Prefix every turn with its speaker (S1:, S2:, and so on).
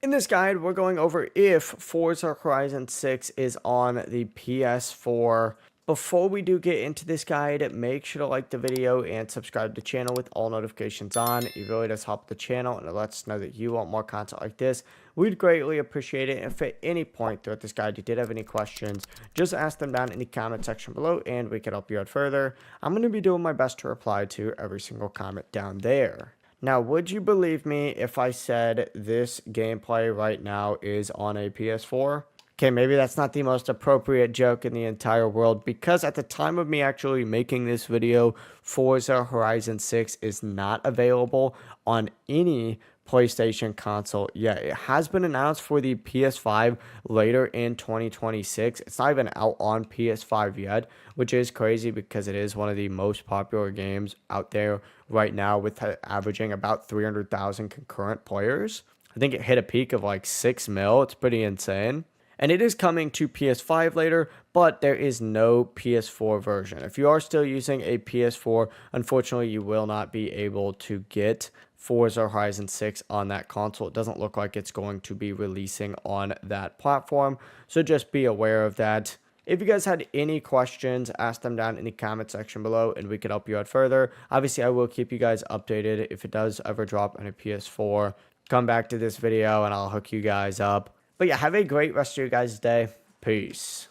S1: In this guide, we're going over if Forza Horizon 6 is on the PS4. Before we do get into this guide, make sure to like the video and subscribe to the channel with all notifications on. It really does help the channel and it lets us know that you want more content like this. We'd greatly appreciate it. If at any point throughout this guide you did have any questions, just ask them down in the comment section below and we can help you out further. I'm going to be doing my best to reply to every single comment down there. Now, would you believe me if I said this gameplay right now is on a PS4? Okay, maybe that's not the most appropriate joke in the entire world because at the time of me actually making this video, Forza Horizon 6 is not available on any PlayStation console yet. It has been announced for the PS5 later in 2026. It's not even out on PS5 yet, which is crazy because it is one of the most popular games out there right now with averaging about 300,000 concurrent players. I think it hit a peak of like 6 mil. It's pretty insane. And it is coming to PS5 later, but there is no PS4 version. If you are still using a PS4, unfortunately, you will not be able to get Forza Horizon 6 on that console. It doesn't look like it's going to be releasing on that platform, so just be aware of that. If you guys had any questions, ask them down in the comment section below and we could help you out further. Obviously, I will keep you guys updated if it does ever drop on a PS4. Come back to this video and I'll hook you guys up. But yeah, have a great rest of your guys' day. Peace.